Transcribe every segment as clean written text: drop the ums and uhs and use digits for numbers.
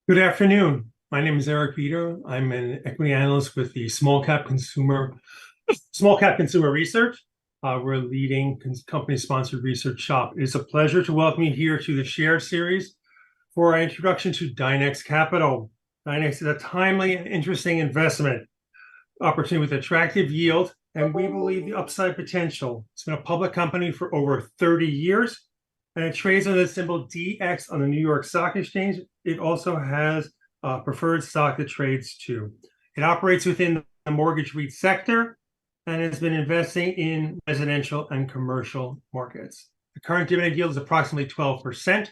Good afternoon. My name is Eric Peter. I'm an equity analyst with the small cap consumer research. We're a leading company sponsored research shop. It's a pleasure to welcome you here to the share series for our introduction to Dynex Capital. Dynex is a timely and interesting investment opportunity with attractive yield, and we believe the upside potential. It's been a public company for over 30 years, and it trades under the symbol DX on the New York Stock Exchange. It also has a preferred stock that trades too. It operates within the mortgage REIT sector and has been investing in residential and commercial markets. The current dividend yield is approximately 12%.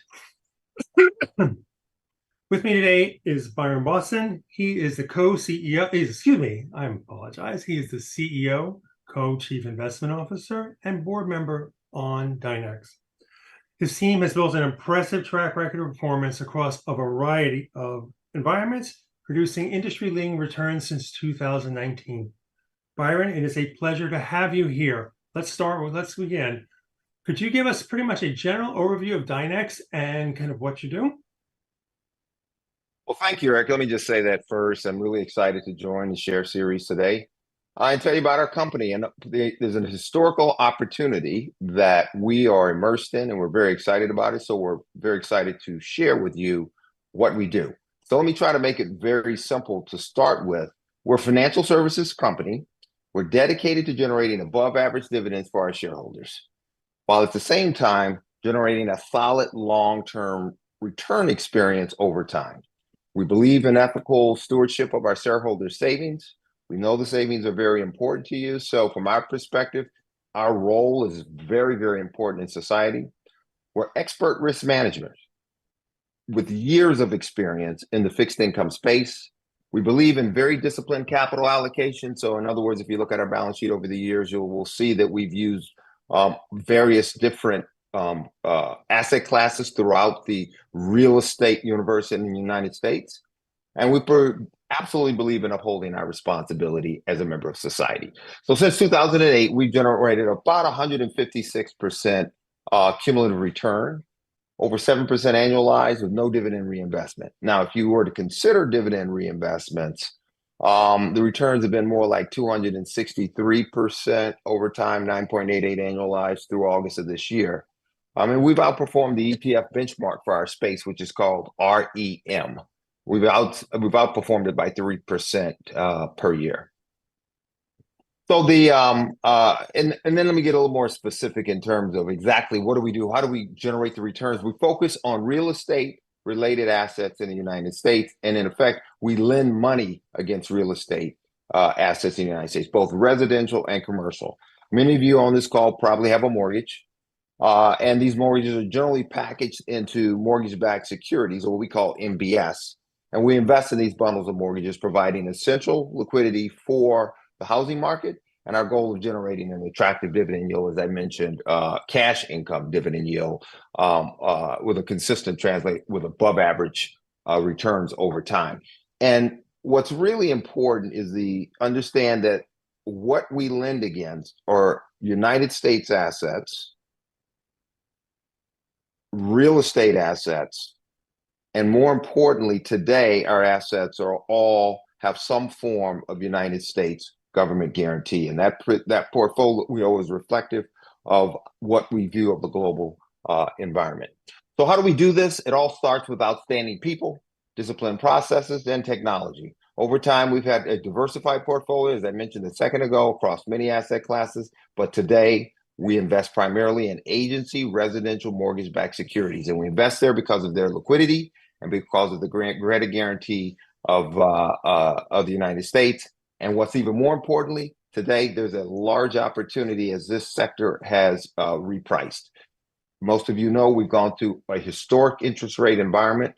With me today is Byron Boston. He is the co-CEO, I apologize. He is the CEO, co-chief investment officer, and board member on Dynex. His team has built an impressive track record of performance across a variety of environments, producing industry-leading returns since 2019. Byron, it is a pleasure to have you here. Let's begin. Could you give us pretty much a general overview of Dynex and kind of what you do? Well, thank you, Eric. Let me just say that first. I'm really excited to join the share series today and tell you about our company. And there's a historical opportunity that we are immersed in, and we're very excited about it. So we're very excited to share with you what we do. So let me try to make it very simple to start with. We're a financial services company. We're dedicated to generating above average dividends for our shareholders, while at the same time generating a solid long-term return experience over time. We believe in ethical stewardship of our shareholders' savings. We know the savings are very important to you. So from our perspective, our role is very, very important in society. We're expert risk management with years of experience in the fixed income space. We believe in very disciplined capital allocation. So in other words, if you look at our balance sheet over the years, you will see that we've used various different asset classes throughout the real estate universe in the United States. And we absolutely believe in upholding our responsibility as a member of society. So since 2008, we've generated about 156% cumulative return, over 7% annualized with no dividend reinvestment. Now, if you were to consider dividend reinvestments, the returns have been more like 263% over time, 9.88 annualized through August of this year. And we've outperformed the ETF benchmark for our space, which is called REM. We've outperformed it by 3% per year. So and then let me get a little more specific in terms of exactly what do we do? How do we generate the returns? We focus on real estate related assets in the United States. And in effect, we lend money against real estate assets in the United States, both residential and commercial. Many of you on this call probably have a mortgage. And these mortgages are generally packaged into mortgage-backed securities, or what we call MBS. And we invest in these bundles of mortgages, providing essential liquidity for the housing market. And our goal of generating an attractive dividend yield, as I mentioned, cash income dividend yield with a consistent translate with above average returns over time. And what's really important is understand that what we lend against are United States assets, real estate assets, and more importantly, today, our assets all have some form of United States government guarantee. And that portfolio is reflective of what we view of the global environment. So how do we do this? It all starts with outstanding people, disciplined processes, and technology. Over time, we've had a diversified portfolio, as I mentioned a second ago, across many asset classes. But today, we invest primarily in agency residential mortgage-backed securities. And we invest there because of their liquidity and because of the credit guarantee of the United States. And what's even more importantly, today, there's a large opportunity as this sector has repriced. Most of you know we've gone through a historic interest rate environment.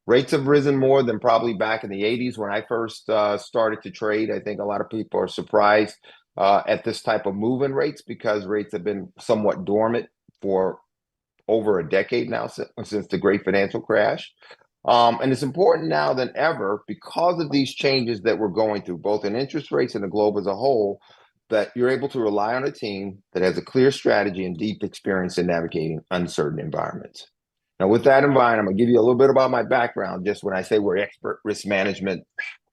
Rates have risen more than probably back in the 80s when I first started to trade. I think a lot of people are surprised at this type of move in rates because rates have been somewhat dormant for over a decade now since the great financial crash. And it's important now than ever because of these changes that we're going through, both in interest rates and the globe as a whole, that you're able to rely on a team that has a clear strategy and deep experience in navigating uncertain environments. Now, with that in mind, I'm going to give you a little bit about my background. Just when I say we're expert risk management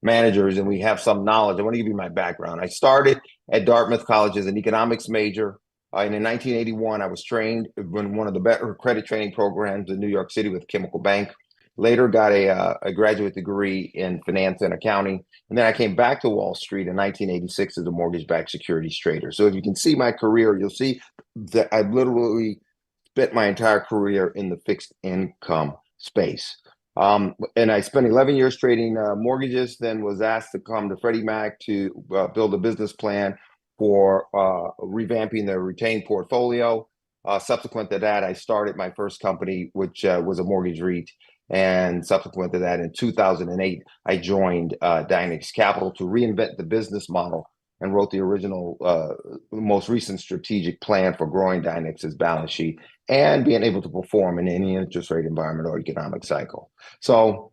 managers and we have some knowledge, I want to give you my background. I started at Dartmouth College as an economics major. And in 1981, I was trained in one of the better credit training programs in New York City with Chemical Bank. Later got a graduate degree in finance and accounting. And then I came back to Wall Street in 1986 as a mortgage-backed securities trader. So if you can see my career, you'll see that I've literally spent my entire career in the fixed income space. And I spent 11 years trading mortgages, then was asked to come to Freddie Mac to build a business plan for revamping their retained portfolio. Subsequent to that, I started my first company, which was a mortgage REIT. And subsequent to that, in 2008, I joined Dynex Capital to reinvent the business model and wrote the original, most recent strategic plan for growing Dynex's balance sheet and being able to perform in any interest rate environment or economic cycle. So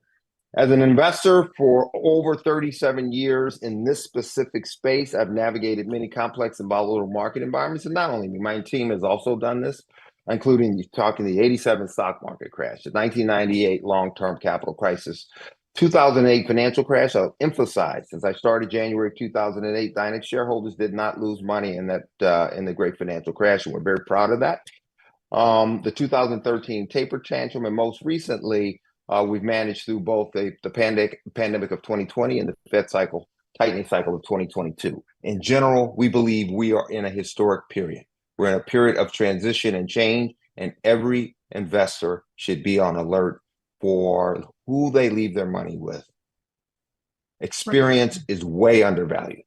as an investor for over 37 years in this specific space, I've navigated many complex and volatile market environments. And not only me, my team has also done this, including talking the 87 stock market crash, the 1998 long-term capital crisis, 2008 financial crash. I'll emphasize, since I started January 2008, Dynex shareholders did not lose money in the great financial crash, and we're very proud of that. The 2013 taper tantrum, and most recently, we've managed through both the pandemic of 2020 and the Fed tightening cycle of 2022. In general, we believe we are in a historic period. We're in a period of transition and change, and every investor should be on alert for who they leave their money with. Experience is way undervalued.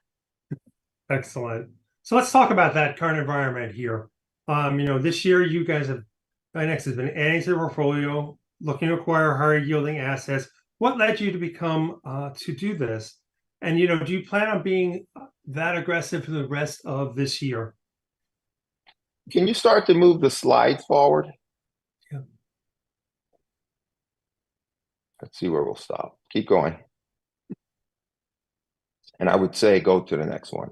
Excellent. So let's talk about that current environment here. This year you guys Dynex has been adding to the portfolio, looking to acquire higher yielding assets. What led you to become to do this? And do you plan on being that aggressive for the rest of this year? Can you start to move the slides forward? Yeah. Let's see where we'll stop. Keep going. And I would say go to the next one.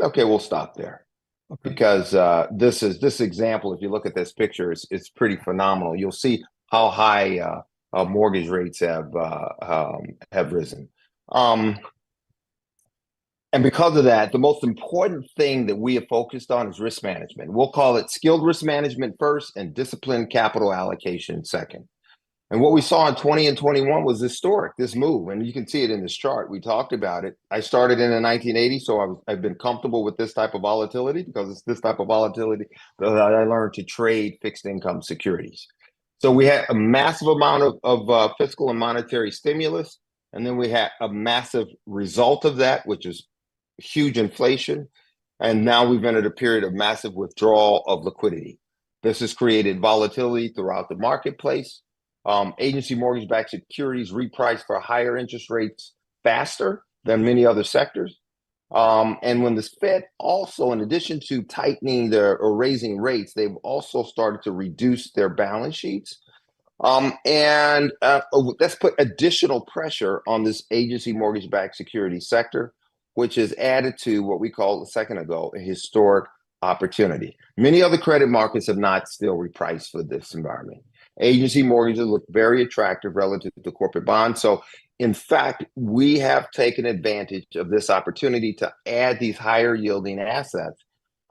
Okay, we'll stop there. Okay. Because this example, if you look at this picture, it's pretty phenomenal. You'll see how high mortgage rates have risen. And because of that, the most important thing that we have focused on is risk management. We'll call it skilled risk management first and disciplined capital allocation second. And what we saw in 20 and 21 was historic, this move. And you can see it in this chart. We talked about it. I started in the 1980s, so I've been comfortable with this type of volatility because it's this type of volatility that I learned to trade fixed income securities. So we had a massive amount of fiscal and monetary stimulus. And then we had a massive result of that, which is huge inflation. And now we've entered a period of massive withdrawal of liquidity. This has created volatility throughout the marketplace. Agency mortgage-backed securities reprice for higher interest rates faster than many other sectors. And when the Fed also, in addition to tightening or raising rates, they've also started to reduce their balance sheets. And that's put additional pressure on this agency mortgage-backed security sector, which has added to what we called a second ago, a historic opportunity. Many other credit markets have not still repriced for this environment. Agency mortgages look very attractive relative to corporate bonds. So in fact, we have taken advantage of this opportunity to add these higher yielding assets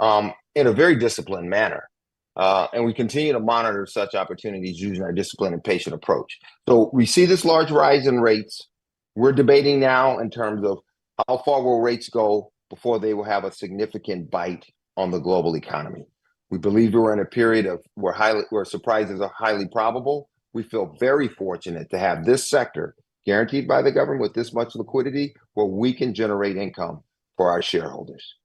in a very disciplined manner. And we continue to monitor such opportunities using our disciplined and patient approach. So we see this large rise in rates. We're debating now in terms of how far will rates go before they will have a significant bite on the global economy. We believe we're in a period of where surprises are highly probable. We feel very fortunate to have this sector guaranteed by the government with this much liquidity where we can generate income for our shareholders.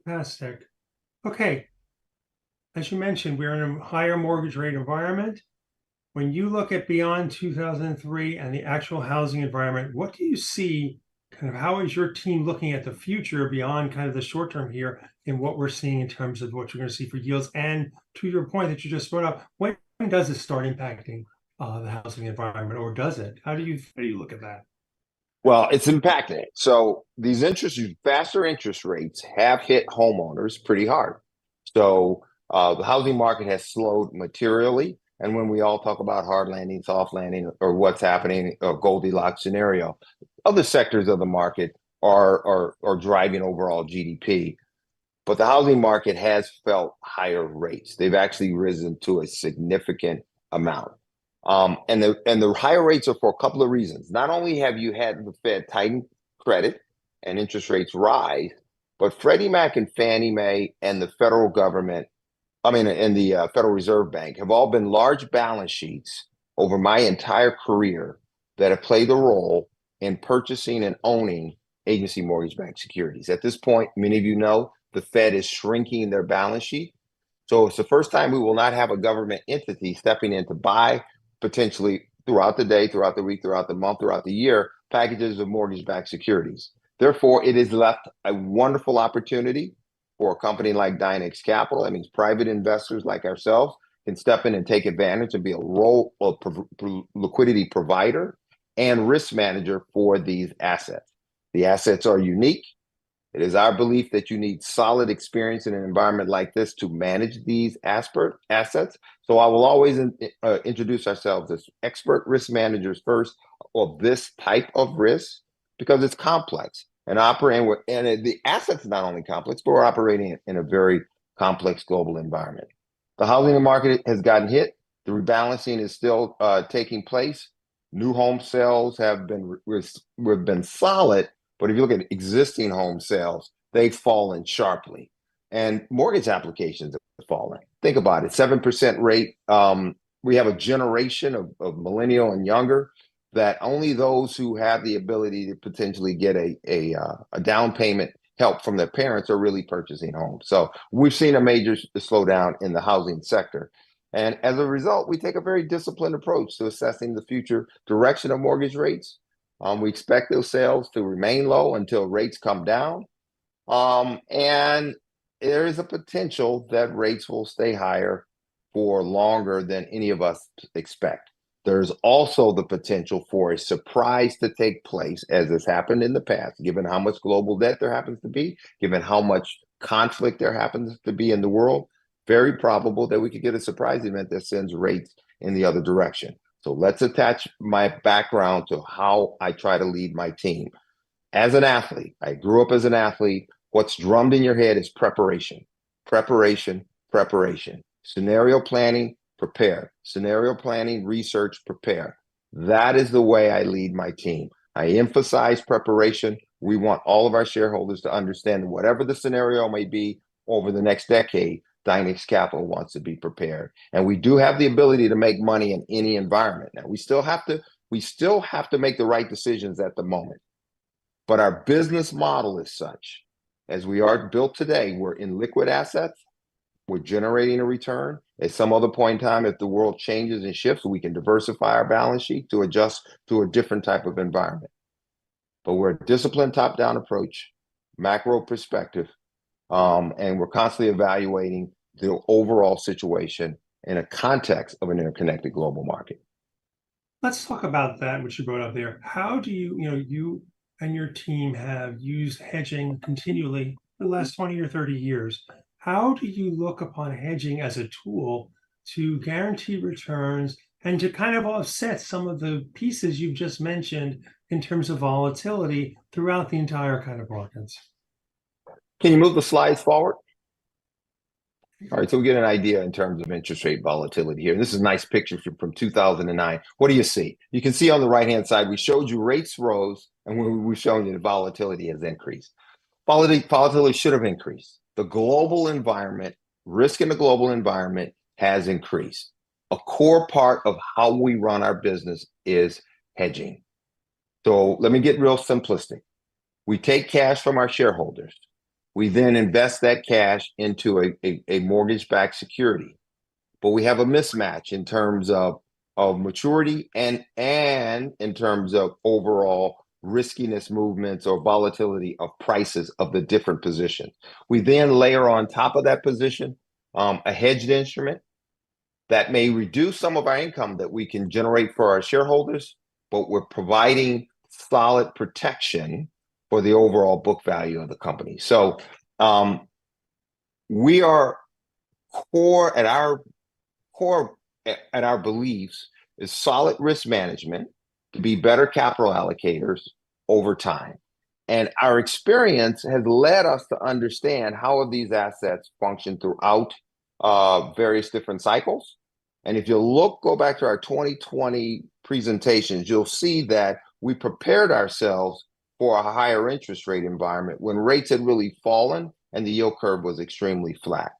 Fantastic. Okay. As you mentioned, we're in a higher mortgage rate environment. When you look at beyond 2003 and the actual housing environment, what do you see? Kind of how is your team looking at the future beyond kind of the short term here in what we're seeing in terms of what you're going to see for yields? And to your point that you just brought up, when does it start impacting the housing environment, or does it? How do you look at that? Well, it's impacting. So these faster interest rates have hit homeowners pretty hard. So The housing market has slowed materially. And when we all talk about hard landing, soft landing, or what's happening, or Goldilocks scenario, other sectors of the market are driving overall GDP. But the housing market has felt higher rates. They've actually risen to a significant amount. And the higher rates are for a couple of reasons. Not only have you had the Fed tighten credit and interest rates rise, but Freddie Mac and Fannie Mae and the federal government, and the Federal Reserve Bank have all been large balance sheets over my entire career that have played a role in purchasing and owning agency mortgage-backed securities. At this point, many of you know the Fed is shrinking their balance sheet. So it's the first time we will not have a government entity stepping in to buy potentially throughout the day, throughout the week, throughout the month, throughout the year, packages of mortgage-backed securities. Therefore, it has left a wonderful opportunity for a company like Dynex Capital. That means private investors like ourselves can step in and take advantage and be a role of liquidity provider and risk manager for these assets. The assets are unique. It is our belief that you need solid experience in an environment like this to manage these assets. So I will always introduce ourselves as expert risk managers first of this type of risk because it's complex. And the assets are not only complex, but we're operating in a very complex global environment. The housing market has gotten hit. The rebalancing is still taking place. New home sales have been solid, but if you look at existing home sales, they've fallen sharply. And mortgage applications have fallen. Think about it, 7% rate. We have a generation of millennial and younger that only those who have the ability to potentially get a down payment help from their parents are really purchasing homes. So we've seen a major slowdown in the housing sector. And as a result, we take a very disciplined approach to assessing the future direction of mortgage rates. We expect those sales to remain low until rates come down. And there is a potential that rates will stay higher for longer than any of us expect. There's also the potential for a surprise to take place, as has happened in the past, given how much global debt there happens to be, given how much conflict there happens to be in the world. Very probable that we could get a surprise event that sends rates in the other direction. So let's attach my background to how I try to lead my team. As an athlete, I grew up as an athlete. What's drummed in your head is preparation, preparation, preparation. Scenario planning, prepare. Scenario planning, research, prepare. That is the way I lead my team. I emphasize preparation. We want all of our shareholders to understand whatever the scenario may be over the next decade, Dynex Capital wants to be prepared. And we do have the ability to make money in any environment. Now, we still have to make the right decisions at the moment. But our business model is such, as we are built today, we're in liquid assets, we're generating a return. At some other point in time, if the world changes and shifts, we can diversify our balance sheet to adjust to a different type of environment. But we're a disciplined top-down approach, macro perspective, and we're constantly evaluating the overall situation in a context of an interconnected global market. Let's talk about that, which you brought up there. How do you and your team have used hedging continually for the last 20 or 30 years? How do you look upon hedging as a tool to guarantee returns and to kind of offset some of the pieces you've just mentioned in terms of volatility throughout the entire kind of markets? Can you move the slides forward? All right, so we get an idea in terms of interest rate volatility here. And this is a nice picture from 2009. What do you see? You can see on the right-hand side, we showed you rates rose, and we've shown you the volatility has increased. Volatility should have increased. The global environment, risk in the global environment has increased. A core part of how we run our business is hedging. So let me get real simplistic. We take cash from our shareholders. We then invest that cash into a mortgage-backed security. But we have a mismatch in terms of maturity and in terms of overall riskiness movements or volatility of prices of the different positions. We then layer on top of that position a hedged instrument that may reduce some of our income that we can generate for our shareholders, but we're providing solid protection for the overall book value of the company. So we are core at our beliefs is solid risk management to be better capital allocators over time. And our experience has led us to understand how these assets function throughout various different cycles. And if you go back to our 2020 presentations, you'll see that we prepared ourselves for a higher interest rate environment when rates had really fallen and the yield curve was extremely flat.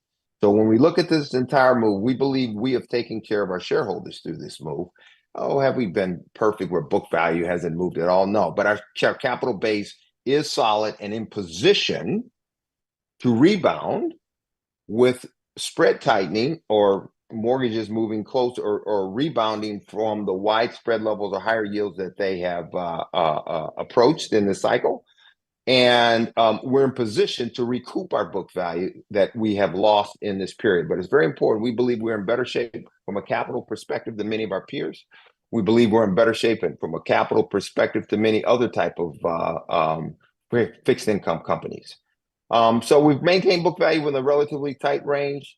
So when we look at this entire move, we believe we have taken care of our shareholders through this move. Oh, have we been perfect where book value hasn't moved at all? No, but our capital base is solid and in position to rebound with spread tightening or mortgages moving close or rebounding from the widespread levels or higher yields that they have approached in this cycle. And we're in position to recoup our book value that we have lost in this period. But it's very important. We believe we're in better shape from a capital perspective than many of our peers. We believe we're in better shape from a capital perspective to many other type of fixed income companies. So we've maintained book value in a relatively tight range.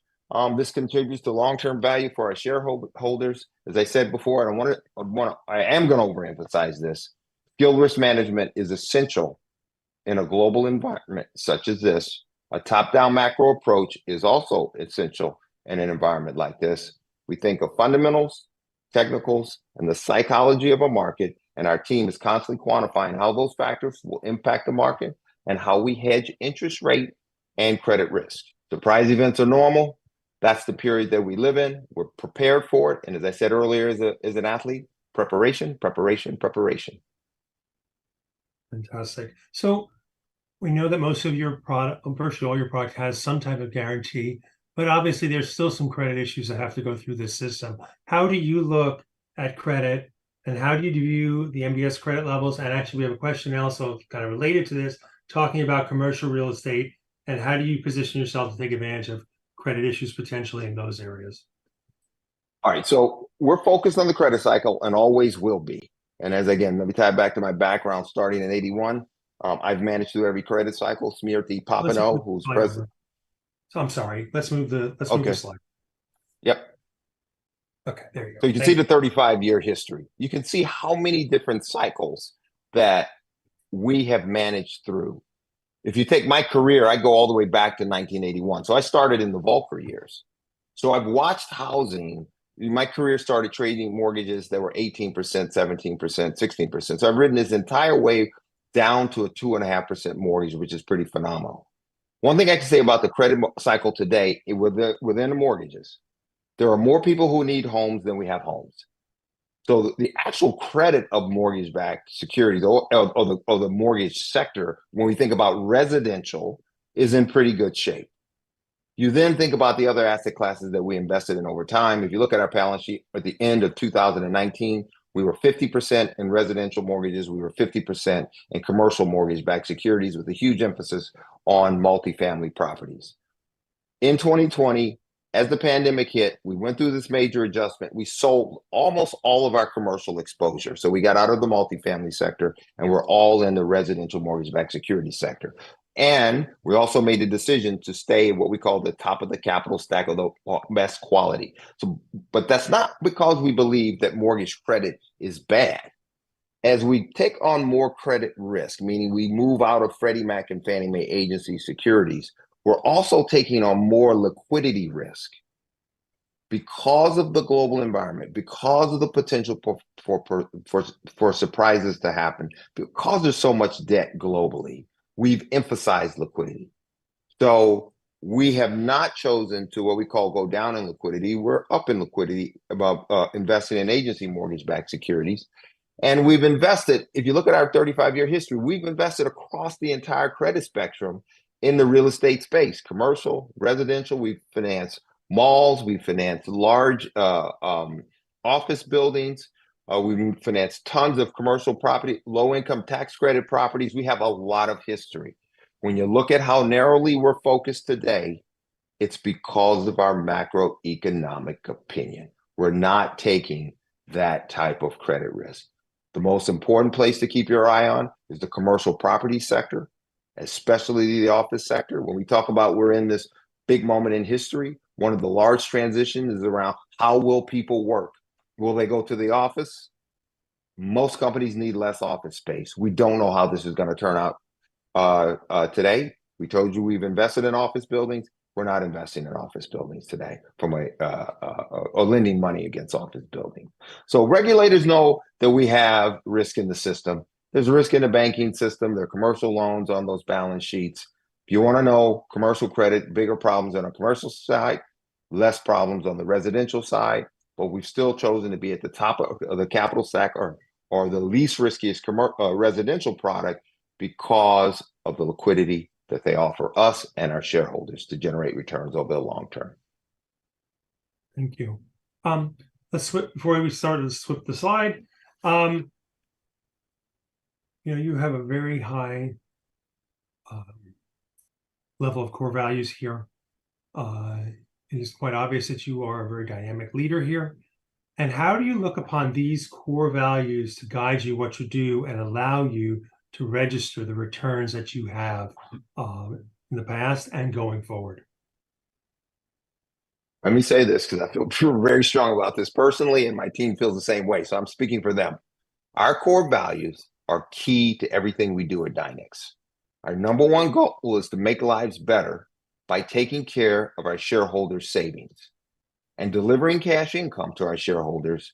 This contributes to long-term value for our shareholders. As I said before, I am going to overemphasize this. Skilled risk management is essential in a global environment such as this. A top-down macro approach is also essential in an environment like this. We think of fundamentals, technicals, and the psychology of a market, and our team is constantly quantifying how those factors will impact the market and how we hedge interest rate and credit risk. Surprise events are normal. That's the period that we live in. We're prepared for it. And as I said earlier, as an athlete, preparation, preparation, preparation. Fantastic. So we know that most of your product, virtually all your product, has some type of guarantee, but obviously there's still some credit issues that have to go through this system. How do you look at credit, and how do you view the MBS credit levels? And actually, we have a question also kind of related to this, talking about commercial real estate, and how do you position yourself to take advantage of credit issues potentially in those areas? All right, so we're focused on the credit cycle and always will be. And as again, let me tie back to my background starting in 81. I've managed through every credit cycle. Smriti Papano, who's president. So I'm sorry. Let's move the slide. Yep. Okay, there you go. So you can see the 35-year history. You can see how many different cycles that we have managed through. If you take my career, I go all the way back to 1981. So I started in the Volcker years. So I've watched housing. My career started trading mortgages that were 18%, 17%, 16%. So I've ridden this entire way down to a 2.5% mortgage, which is pretty phenomenal. One thing I can say about the credit cycle today, within the mortgages, there are more people who need homes than we have homes. So the actual credit of mortgage-backed securities or the mortgage sector, when we think about residential, is in pretty good shape. You then think about the other asset classes that we invested in over time. If you look at our balance sheet at the end of 2019, we were 50% in residential mortgages. We were 50% in commercial mortgage-backed securities with a huge emphasis on multifamily properties. In 2020, as the pandemic hit, we went through this major adjustment. We sold almost all of our commercial exposure. So we got out of the multifamily sector and we're all in the residential mortgage-backed security sector. And we also made the decision to stay what we call the top of the capital stack of the best quality. So, but that's not because we believe that mortgage credit is bad. As we take on more credit risk, meaning we move out of Freddie Mac and Fannie Mae agency securities, we're also taking on more liquidity risk because of the global environment, because of the potential for surprises to happen, because there's so much debt globally. We've emphasized liquidity. So we have not chosen to what we call go down in liquidity. We're up in liquidity about investing in agency mortgage-backed securities. And we've invested, if you look at our 35-year history, we've invested across the entire credit spectrum in the real estate space, commercial, residential. We've financed malls, we've financed large office buildings. We've financed tons of commercial property, low-income tax credit properties. We have a lot of history. When you look at how narrowly we're focused today, it's because of our macroeconomic opinion. We're not taking that type of credit risk. The most important place to keep your eye on is the commercial property sector, especially the office sector. When we talk about we're in this big moment in history, One of the large transitions is around how will people work? Will they go to the office? Most companies need less office space. We don't know how this is going to turn out today. We told you we've invested in office buildings. We're not investing in office buildings today from or lending money against office buildings. So regulators know that we have risk in the system. There's risk in the banking system. There are commercial loans on those balance sheets. If you want to know commercial credit, bigger problems on the commercial side, less problems on the residential side, but we've still chosen to be at the top of the capital stack or the least riskiest residential product because of the liquidity that they offer us and our shareholders to generate returns over the long term. Thank you. Let's switch before we start. Let's flip the slide. You have a very high level of core values here. It is quite obvious that you are a very dynamic leader here. And how do you look upon these core values to guide you what you do and allow you to register the returns that you have in the past and going forward? Let me say this because I feel very strong about this personally, and my team feels the same way. So I'm speaking for them. Our core values are key to everything we do at Dynex. Our number one goal is to make lives better by taking care of our shareholders' savings and delivering cash income to our shareholders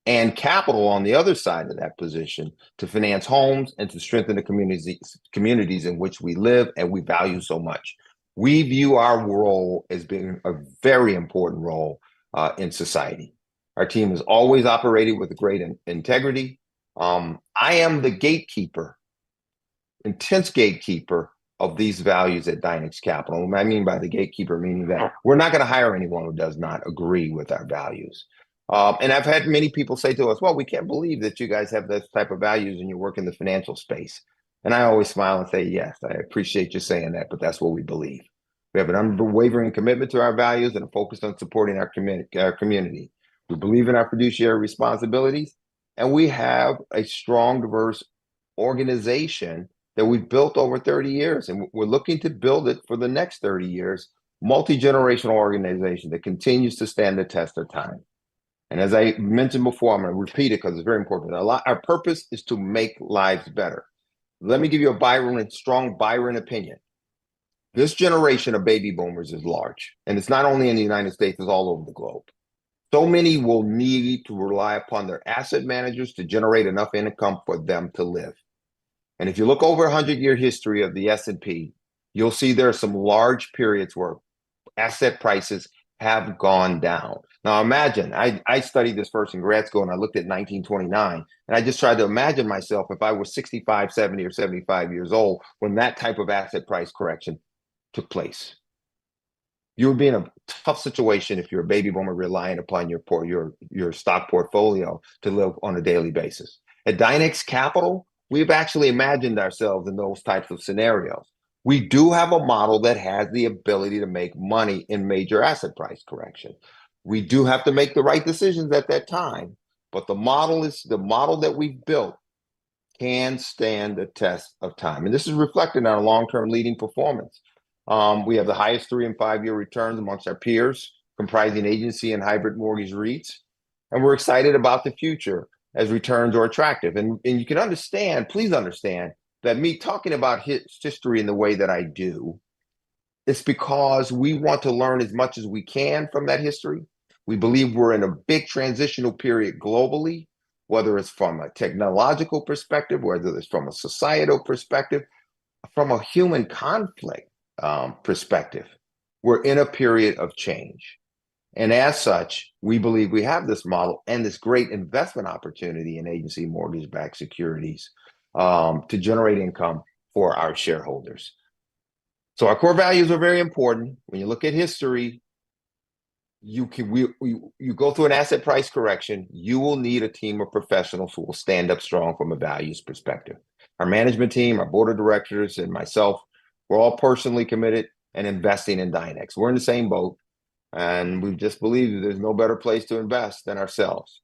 and capital on the other side of that position to finance homes and to strengthen the communities in which we live and we value so much. We view our role as being a very important role in society. Our team has always operated with great integrity. I am the gatekeeper, intense gatekeeper of these values at Dynex Capital. What I mean by the gatekeeper, meaning that we're not going to hire anyone who does not agree with our values. And I've had many people say to us, well, we can't believe that you guys have this type of values and you work in the financial space. And I always smile and say, yes, I appreciate you saying that, but that's what we believe. We have an unwavering commitment to our values and are focused on supporting our community. We believe in our fiduciary responsibilities, and we have a strong, diverse organization that we've built over 30 years, and we're looking to build it for the next 30 years, multi-generational organization that continues to stand the test of time. And as I mentioned before, I'm going to repeat it because it's very important. Our purpose is to make lives better. Let me give you a strong Byron opinion. This generation of baby boomers is large, and it's not only in the United States, it's all over the globe. So many will need to rely upon their asset managers to generate enough income for them to live. And if you look over 100-year history of the S&P, you'll see there are some large periods where asset prices have gone down. Now imagine, I studied this first in grad school and I looked at 1929 and I just tried to imagine myself if I was 65, 70 or 75 years old when that type of asset price correction took place. You would be in a tough situation if you're a baby boomer relying upon your stock portfolio to live on a daily basis. At Dynex Capital, we've actually imagined ourselves in those types of scenarios. We do have a model that has the ability to make money in major asset price correction. We do have to make the right decisions at that time, but the model that we've built can stand the test of time. And this is reflected in our long-term leading performance. We have the highest 3- and 5-year returns amongst our peers, comprising agency and hybrid mortgage REITs. And we're excited about the future as returns are attractive. And you can understand, please understand, that me talking about history in the way that I do, it's because we want to learn as much as we can from that history. We believe we're in a big transitional period globally, whether it's from a technological perspective, whether it's from a societal perspective, from a human conflict perspective. We're in a period of change. And as such, we believe we have this model and this great investment opportunity in agency mortgage-backed securities to generate income for our shareholders. So our core values are very important. When you look at history, you go through an asset price correction, you will need a team of professionals who will stand up strong from a values perspective. Our management team, our board of directors, and myself, we're all personally committed and investing in Dynex. We're in the same boat, and we just believe that there's no better place to invest than ourselves.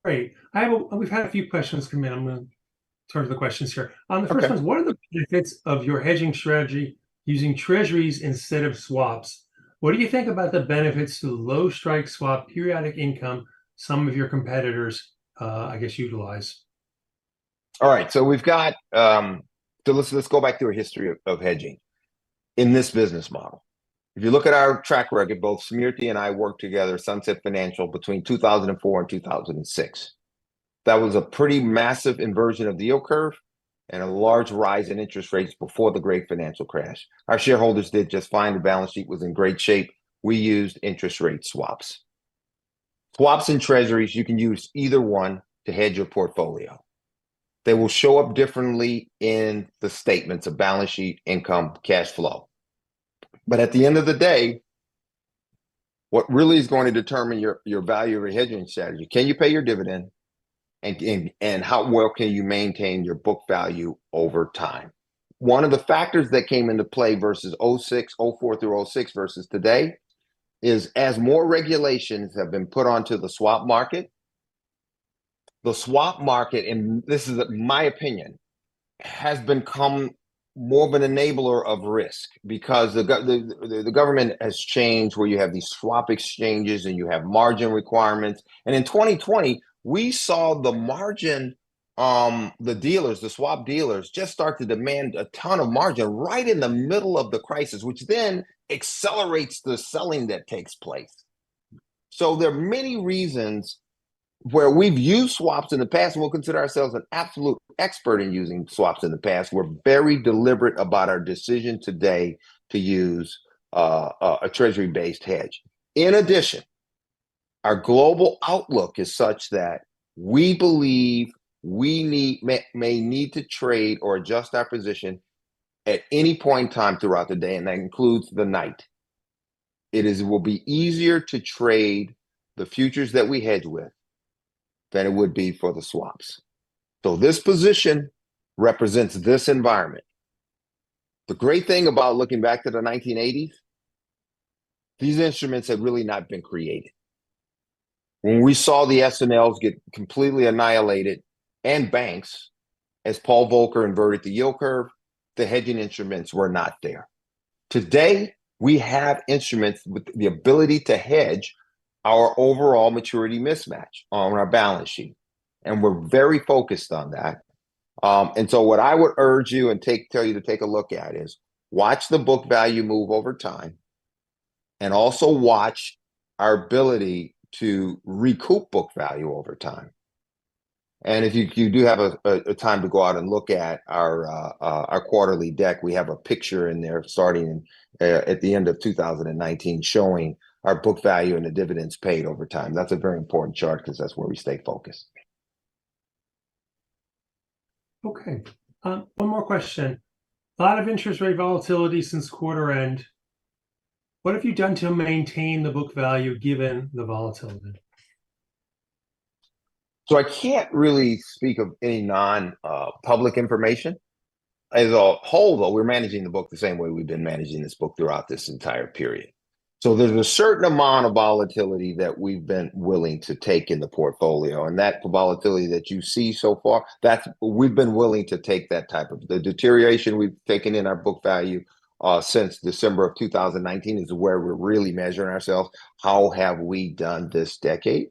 Great. We've had a few questions come in. I'm going to turn to the questions here. The first one is, what are the benefits of your hedging strategy using treasuries instead of swaps. What do you think about the benefits to low strike swap periodic income some of your competitors, utilize? All right, so we've got so let's go back through a history of hedging in this business model. If you look at our track record, both Smriti and I worked together at Sunset Financial between 2004 and 2006. That was a pretty massive inversion of the yield curve and a large rise in interest rates before the great financial crash. Our shareholders did just fine. The balance sheet was in great shape. We used interest rate swaps. Swaps and treasuries, you can use either one to hedge your portfolio. They will show up differently in the statements of balance sheet, income, cash flow. But at the end of the day, what really is going to determine your value of your hedging strategy, can you pay your dividend? And how well can you maintain your book value over time? One of the factors that came into play versus 04 through 06 versus today is as more regulations have been put onto the swap market, and this is my opinion, has become more of an enabler of risk because the government has changed where you have these swap exchanges and you have margin requirements. And in 2020, we saw the margin, the swap dealers just start to demand a ton of margin right in the middle of the crisis, which then accelerates the selling that takes place. So there are many reasons where we've used swaps in the past, and we'll consider ourselves an absolute expert in using swaps in the past. We're very deliberate about our decision today to use a treasury-based hedge. In addition, our global outlook is such that we believe we may need to trade or adjust our position at any point in time throughout the day, and that includes the night. It will be easier to trade the futures that we hedge with than it would be for the swaps. So this position represents this environment. The great thing about looking back to the 1980s, these instruments had really not been created. When we saw the S&Ls get completely annihilated and banks, as Paul Volcker inverted the yield curve, the hedging instruments were not there. Today, we have instruments with the ability to hedge our overall maturity mismatch on our balance sheet. And we're very focused on that. And so what I would urge you and tell you to take a look at is watch the book value move over time and also watch our ability to recoup book value over time. And if you do have a time to go out and look at our quarterly deck, we have a picture in there starting at the end of 2019 showing our book value and the dividends paid over time. That's a very important chart because that's where we stay focused. Okay. One more question. A lot of interest rate volatility since quarter end. What have you done to maintain the book value given the volatility? So I can't really speak of any non-public information. As a whole, though, we're managing the book the same way we've been managing this book throughout this entire period. So there's a certain amount of volatility that we've been willing to take in the portfolio. And that volatility that you see so far, we've been willing to take that type of the deterioration we've taken in our book value since December of 2019 is where we're really measuring ourselves. How have we done this decade?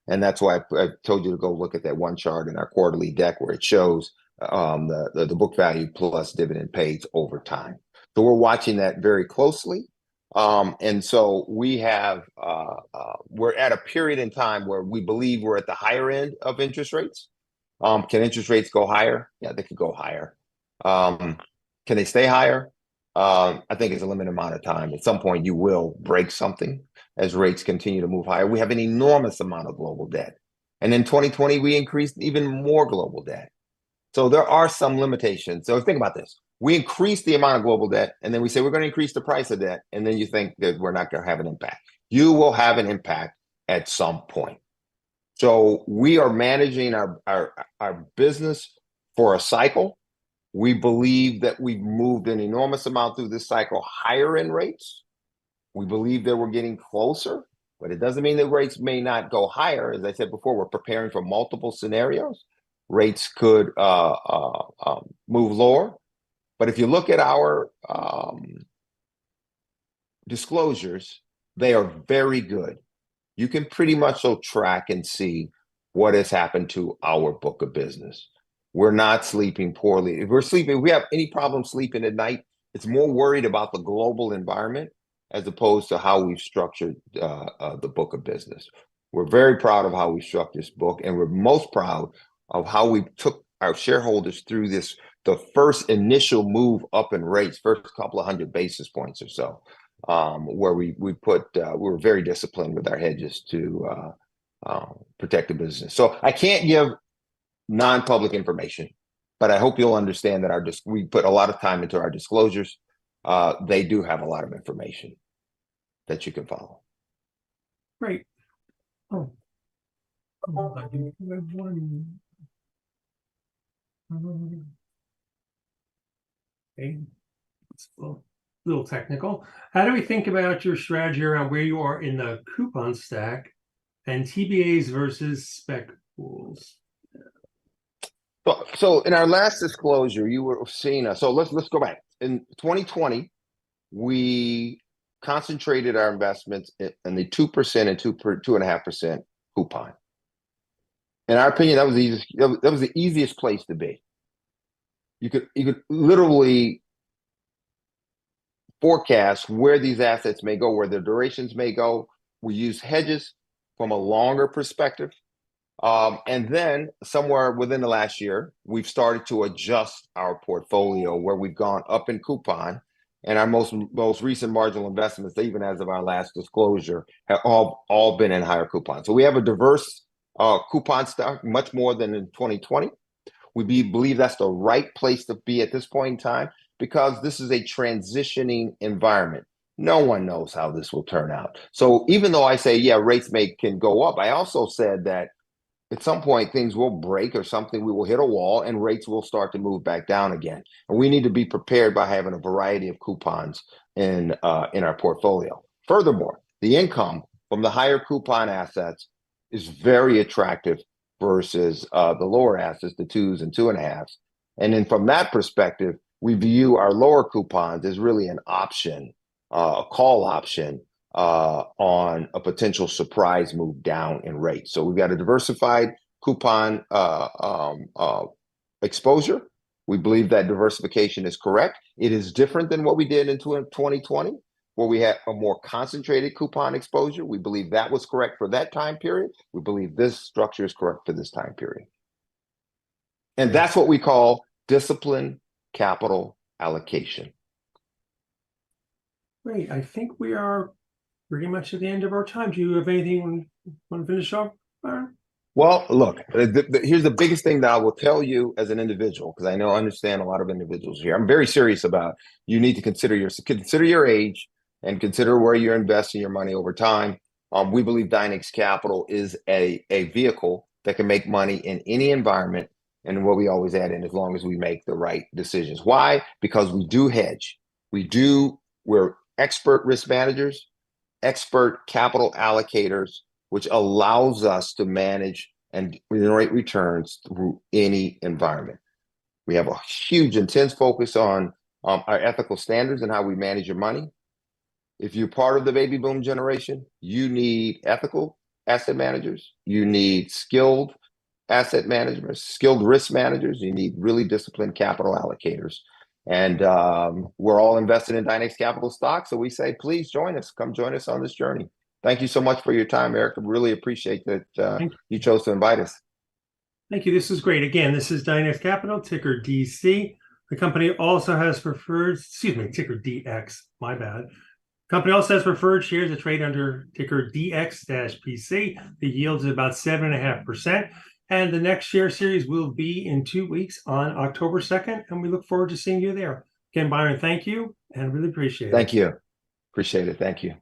And that's why I told you to go look at that one chart in our quarterly deck where it shows the book value plus dividend paid over time. So we're watching that very closely. And so we're at a period in time where we believe we're at the higher end of interest rates. Can interest rates go higher? Yeah, they could go higher. Can they stay higher? I think it's a limited amount of time. At some point, you will break something as rates continue to move higher. We have an enormous amount of global debt. And in 2020, we increased even more global debt. So there are some limitations. So think about this. We increase the amount of global debt, and then we say we're going to increase the price of debt, and then you think that we're not going to have an impact. You will have an impact at some point. So we are managing our business for a cycle. We believe that we've moved an enormous amount through this cycle higher in rates. We believe that we're getting closer, but it doesn't mean that rates may not go higher. As I said before, we're preparing for multiple scenarios. Rates could move lower. But if you look at our disclosures, they are very good. You can pretty much so track and see what has happened to our book of business. We're not sleeping poorly. If we have any problem sleeping at night, it's more worried about the global environment as opposed to how we've structured the book of business. We're very proud of how we structured this book, and we're most proud of how we took our shareholders through the first initial move up in rates, first couple of 100 basis points or so, where we were very disciplined with our hedges to protect the business. So I can't give non-public information, but I hope you'll understand that we put a lot of time into our disclosures. They do have a lot of information that you can follow. Great. Oh, I do have one. Okay, it's a little technical. How do we think about your strategy around where you are in the coupon stack and TBAs versus spec pools? So in our last disclosure, you were seeing us. So let's go back. In 2020, we concentrated our investments in the 2% and 2.5% coupon. In our opinion, that was the easiest place to be. You could literally forecast where these assets may go, where their durations may go. We use hedges from a longer perspective. And then somewhere within the last year, we've started to adjust our portfolio where we've gone up in coupon, and our most recent marginal investments, even as of our last disclosure, have all been in higher coupons. So we have a diverse coupon stock, much more than in 2020. We believe that's the right place to be at this point in time because this is a transitioning environment. No one knows how this will turn out. So even though I say, yeah, rates can go up, I also said that at some point things will break or something, we will hit a wall and rates will start to move back down again. And we need to be prepared by having a variety of coupons in our portfolio. Furthermore, the income from the higher coupon assets is very attractive versus the lower assets, the 2s and 2.5s. And then from that perspective, we view our lower coupons as really an option, a call option on a potential surprise move down in rates. So we've got a diversified coupon exposure. We believe that diversification is correct. It is different than what we did in 2020, where we had a more concentrated coupon exposure. We believe that was correct for that time period. We believe this structure is correct for this time period. And that's what we call disciplined capital allocation. Great. I think we are pretty much at the end of our time. Do you have anything you want to finish off, Byron? Well, look, here's the biggest thing that I will tell you as an individual, because I understand a lot of individuals here. I'm very serious about you need to consider your age and consider where you're investing your money over time. We believe Dynex Capital is a vehicle that can make money in any environment, and what we always add in, as long as we make the right decisions. Why? Because we do hedge. We're expert risk managers, expert capital allocators, which allows us to manage and generate returns through any environment. We have a huge, intense focus on our ethical standards and how we manage your money. If you're part of the baby boom generation, you need ethical asset managers. You need skilled asset managers, skilled risk managers. You need really disciplined capital allocators. And we're all invested in Dynex Capital stock. So we say, please join us. Come join us on this journey. Thank you so much for your time, Eric. I really appreciate that you chose to invite us. Thank you. This is great. Again, this is Dynex Capital, ticker DC. The company also has ticker DX, my bad. Company also has preferred shares that trade under ticker DX-PC. The yield is about 7.5%. And the next share series will be in 2 weeks on October 2nd. And we look forward to seeing you there. Again, Byron, thank you. And really appreciate it. Thank you. Appreciate it. Thank you.